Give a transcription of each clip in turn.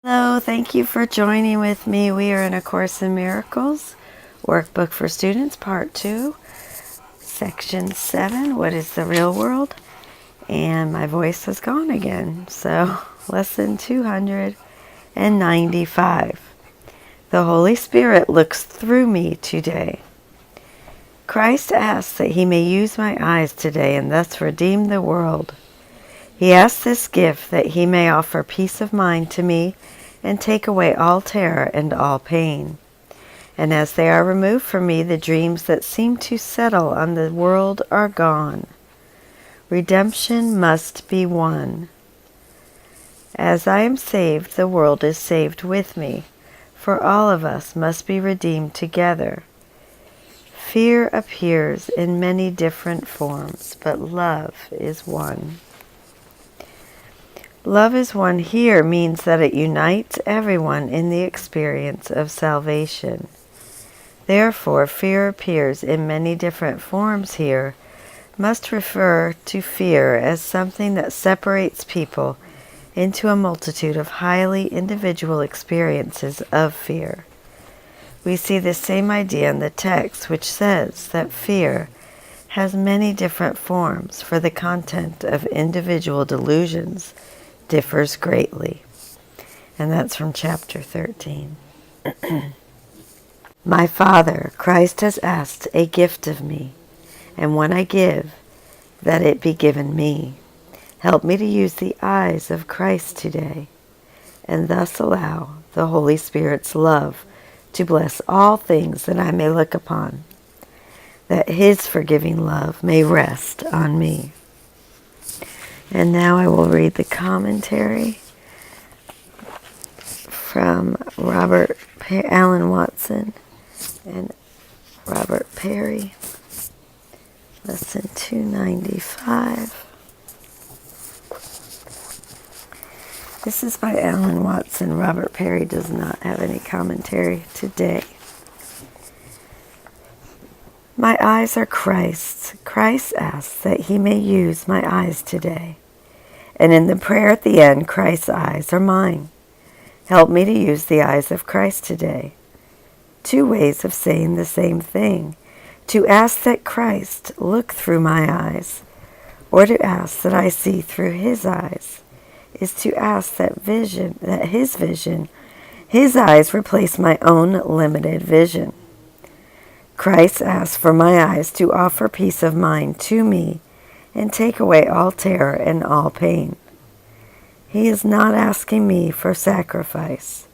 Hello, thank you for joining with me. We are in A Course in Miracles, Workbook for Students, Part 2, Section 7, What is the Real World? And my voice has gone again, so Lesson 295. The Holy Spirit looks through me today. Christ asks that He may use my eyes today and thus redeem the world. He asks this gift that He may offer peace of mind to me and take away all terror and all pain. And as they are removed from me, the dreams that seem to settle on the world are gone. Redemption must be won. As I am saved, the world is saved with me, for all of us must be redeemed together. Fear appears in many different forms, but love is one. Love is one here means that it unites everyone in the experience of salvation. Therefore, fear appears in many different forms here must refer to fear as something that separates people into a multitude of highly individual experiences of fear. We see the same idea in the text, which says that fear has many different forms, for the content of individual delusions differs greatly. And that's from chapter 13. My Father, Christ has asked a gift of me, and when I give, that it be given me. Help me to use the eyes of Christ today, and thus allow the Holy Spirit's love to bless all things that I may look upon, that His forgiving love may rest on me. And now I will read the commentary from Alan Watson and Robert Perry, Lesson 295. This is by Alan Watson. Robert Perry does not have any commentary today. My eyes are Christ's. Christ asks that He may use my eyes today. And in the prayer at the end, Christ's eyes are mine. Help me to use the eyes of Christ today. Two ways of saying the same thing. To ask that Christ look through my eyes, or to ask that I see through His eyes, is to ask that His eyes replace my own limited vision. Christ asks for my eyes to offer peace of mind to me and take away all terror and all pain. He is not asking me for sacrifice,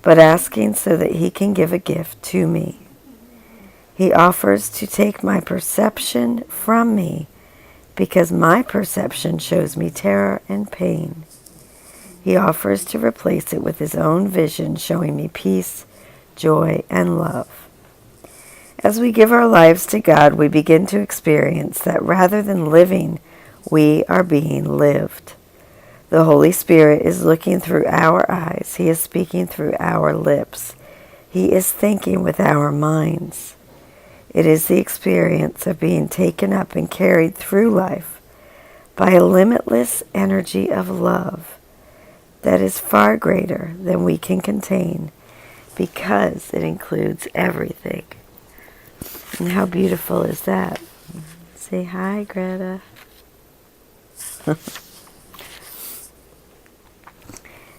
but asking so that He can give a gift to me. He offers to take my perception from me because my perception shows me terror and pain. He offers to replace it with His own vision showing me peace, joy, and love. As we give our lives to God, we begin to experience that rather than living, we are being lived. The Holy Spirit is looking through our eyes. He is speaking through our lips. He is thinking with our minds. It is the experience of being taken up and carried through life by a limitless energy of love that is far greater than we can contain because it includes everything. And how beautiful is that? Say hi, Greta.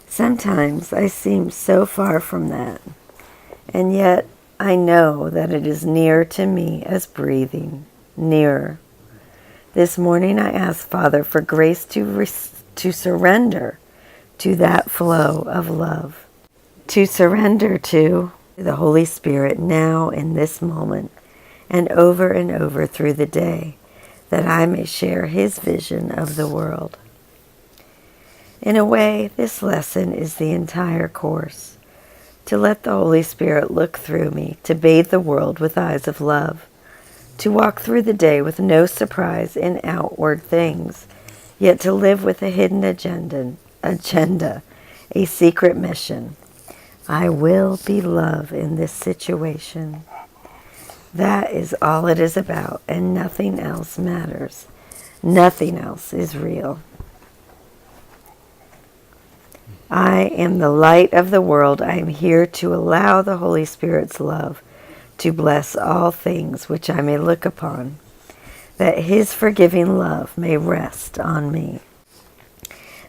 Sometimes I seem so far from that, and yet I know that it is near to me as breathing, nearer. This morning I asked Father for grace to surrender to that flow of love, to surrender to the Holy Spirit now in this moment, and over through the day, that I may share His vision of the world. In a way, this lesson is the entire course, to let the Holy Spirit look through me, to bathe the world with eyes of love, to walk through the day with no surprise in outward things, yet to live with a hidden agenda, a secret mission. I will be love in this situation. That is all it is about, and nothing else matters. Nothing else is real. I am the light of the world. I am here to allow the Holy Spirit's love to bless all things which I may look upon, that his forgiving love may rest on me.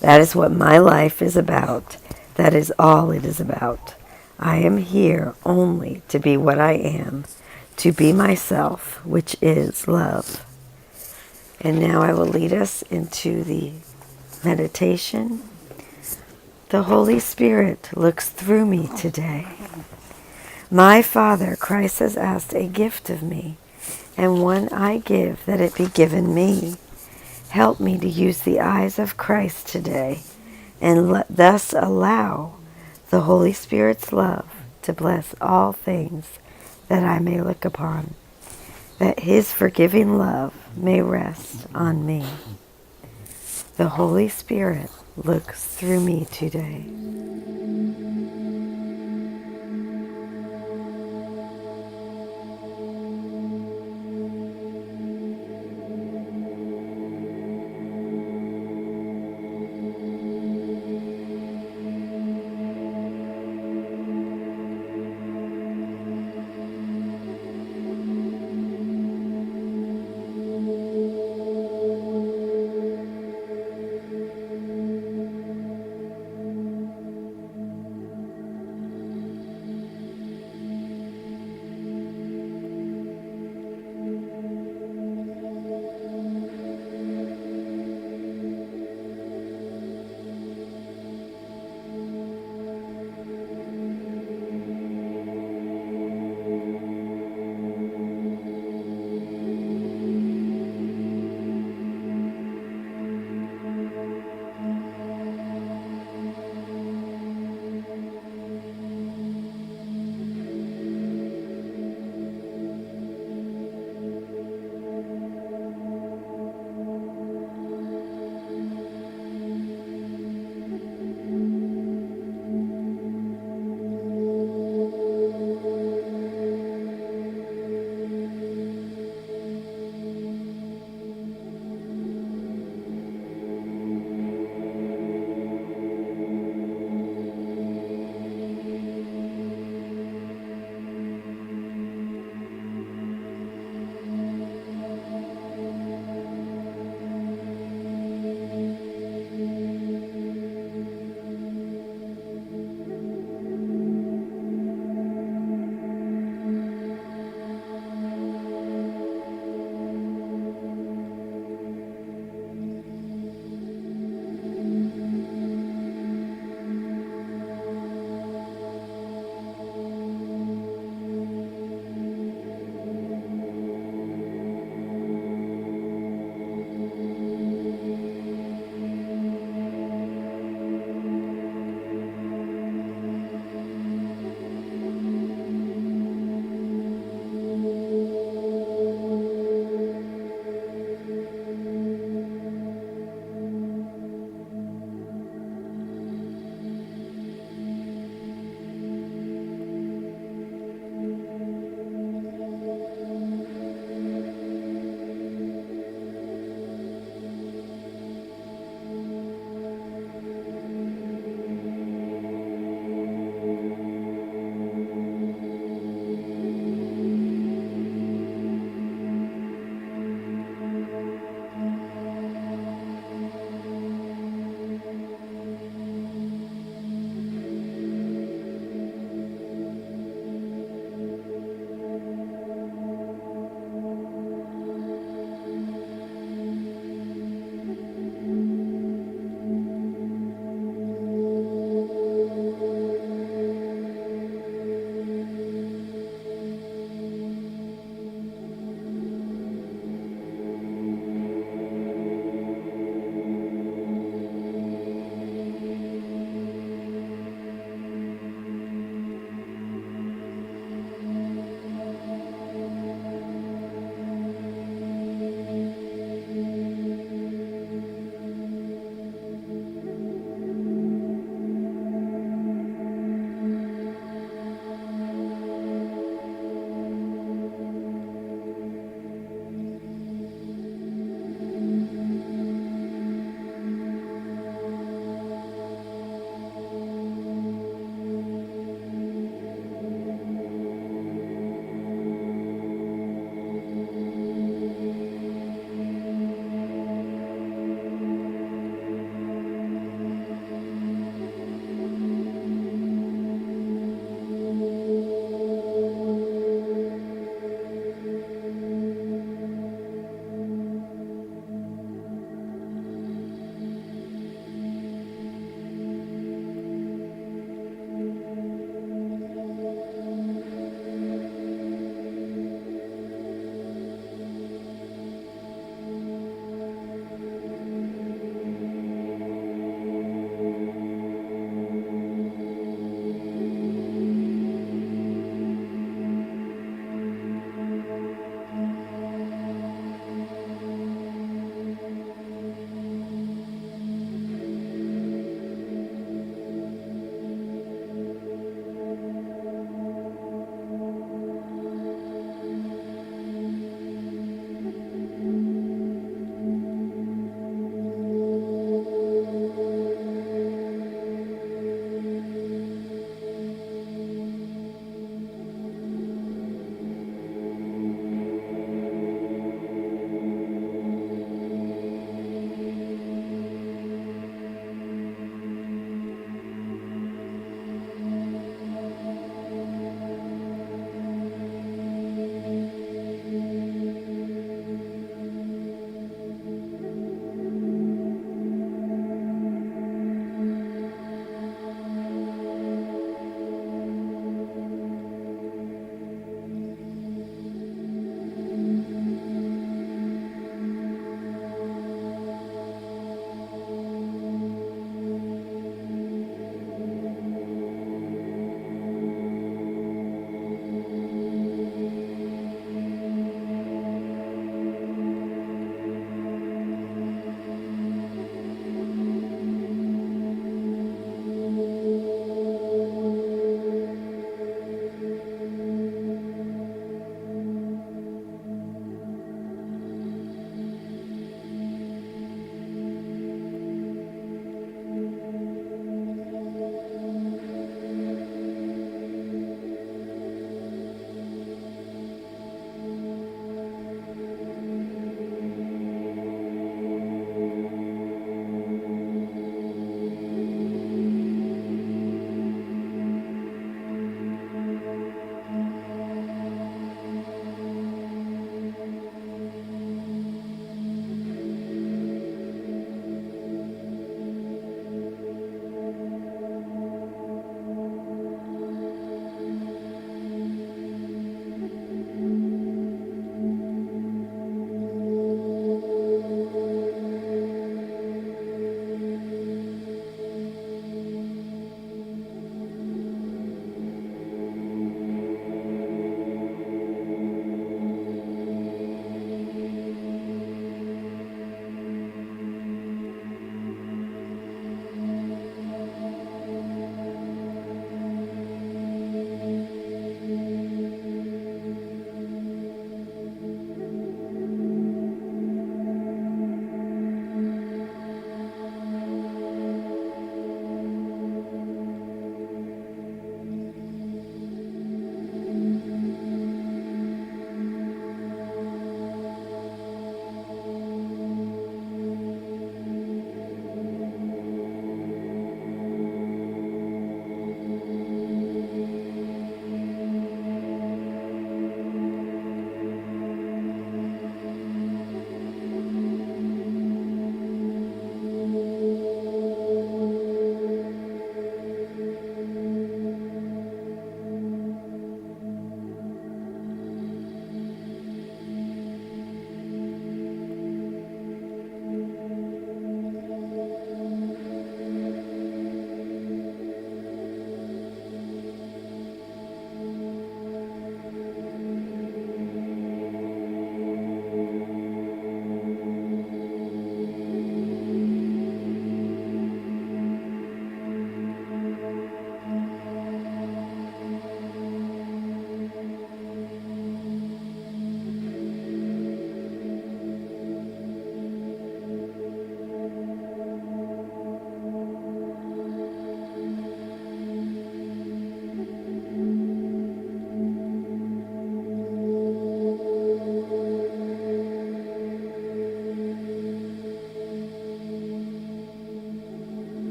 That is what my life is about. That is all it is about. I am here only to be what I am, to be myself, which is love. And now I will lead us into the meditation. The Holy Spirit looks through me today. My Father, Christ has asked a gift of me, and one I give, that it be given me. Help me to use the eyes of Christ today, and thus allow the Holy Spirit's love to bless all things that I may look upon, that his forgiving love may rest on me. The Holy Spirit looks through me today.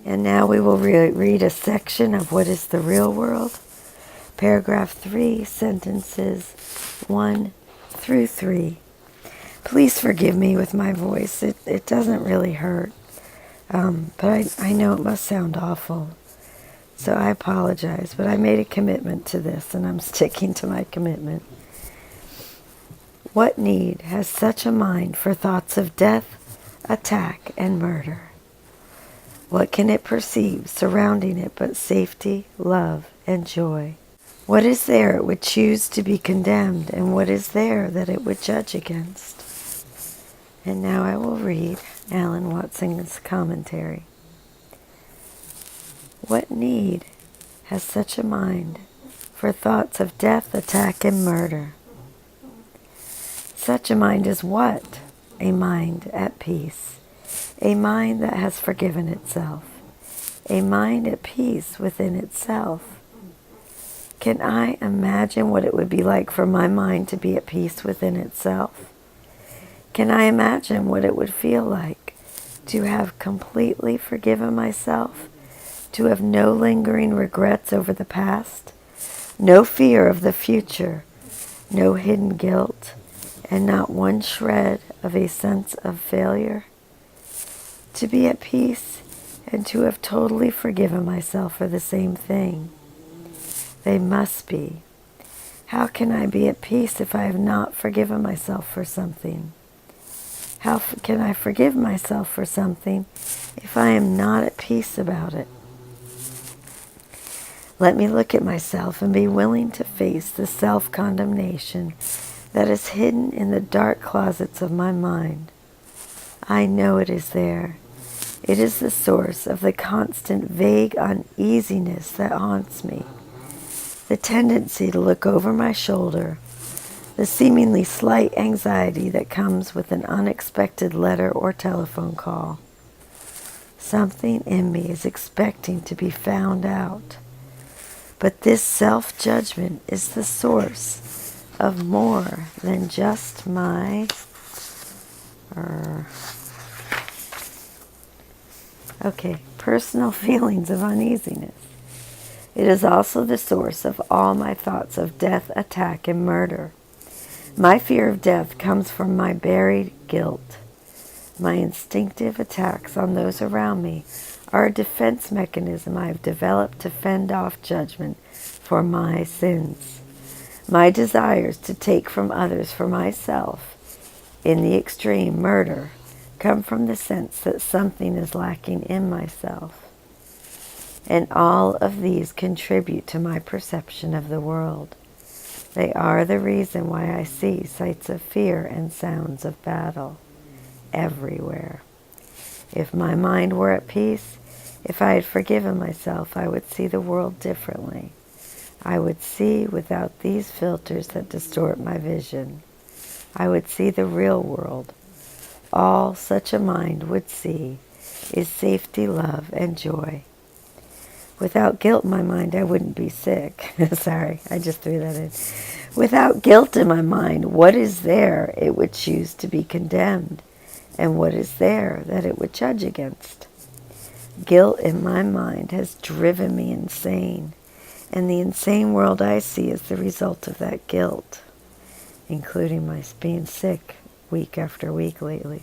And now we will read a section of What is the Real World? Paragraph 3, sentences 1 through 3. Please forgive me with my voice. It doesn't really hurt, but I know it must sound awful. So I apologize, but I made a commitment to this, and I'm sticking to my commitment. What need has such a mind for thoughts of death, attack, and murder? What can it perceive surrounding it but safety, love, and joy? What is there it would choose to be condemned, and what is there that it would judge against? And now I will read Alan Watson's commentary. What need has such a mind for thoughts of death, attack, and murder? Such a mind is what? A mind at peace. A mind that has forgiven itself. A mind at peace within itself. Can I imagine what it would be like for my mind to be at peace within itself? Can I imagine what it would feel like to have completely forgiven myself? To have no lingering regrets over the past? No fear of the future? No hidden guilt? And not one shred of a sense of failure? To be at peace and to have totally forgiven myself for the same thing. They must be. How can I be at peace if I have not forgiven myself for something? How can I forgive myself for something if I am not at peace about it? Let me look at myself and be willing to face the self-condemnation that is hidden in the dark closets of my mind. I know it is there. It is the source of the constant vague uneasiness that haunts me. The tendency to look over my shoulder. The seemingly slight anxiety that comes with an unexpected letter or telephone call. Something in me is expecting to be found out. But this self-judgment is the source of more than just my personal feelings of uneasiness. It is also the source of all my thoughts of death, attack, and murder. My fear of death comes from my buried guilt. My instinctive attacks on those around me are a defense mechanism I have developed to fend off judgment for my sins. My desires to take from others for myself, in the extreme murder, come from the sense that something is lacking in myself. And all of these contribute to my perception of the world. They are the reason why I see sights of fear and sounds of battle everywhere. If my mind were at peace, if I had forgiven myself, I would see the world differently. I would see without these filters that distort my vision. I would see the real world. All such a mind would see is safety, love, and joy. Without guilt in my mind, I wouldn't be sick. Sorry, I just threw that in. Without guilt in my mind, what is there it would choose to be condemned? And what is there that it would judge against? Guilt in my mind has driven me insane. And the insane world I see is the result of that guilt, including my being sick week after week lately.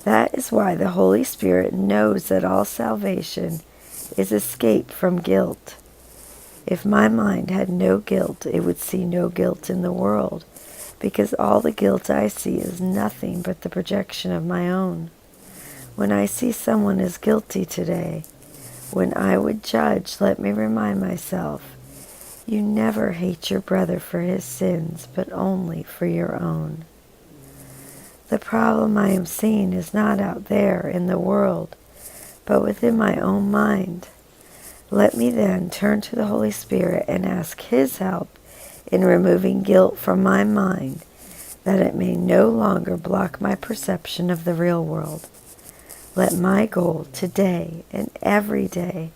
That is why the Holy Spirit knows that all salvation is escape from guilt. If my mind had no guilt, it would see no guilt in the world, because all the guilt I see is nothing but the projection of my own. When I see someone as guilty today, when I would judge, let me remind myself, you never hate your brother for his sins, but only for your own. The problem I am seeing is not out there in the world, but within my own mind. Let me then turn to the Holy Spirit and ask His help in removing guilt from my mind, that it may no longer block my perception of the real world. Let my goal today and every day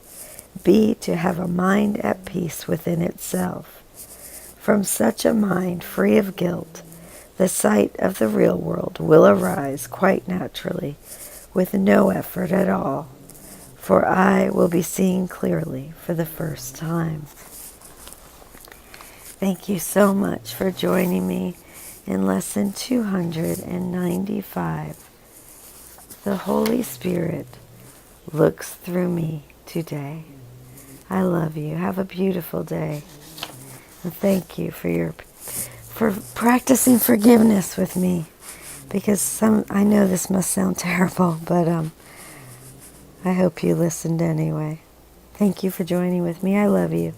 be to have a mind at peace within itself. From such a mind free of guilt, the sight of the real world will arise quite naturally, with no effort at all. for I will be seeing clearly for the first time. Thank you so much for joining me in lesson 295. The Holy Spirit looks through me today. I love you. Have a beautiful day. And thank you for practicing forgiveness with me, because I know this must sound terrible, but I hope you listened anyway. Thank you for joining with me. I love you.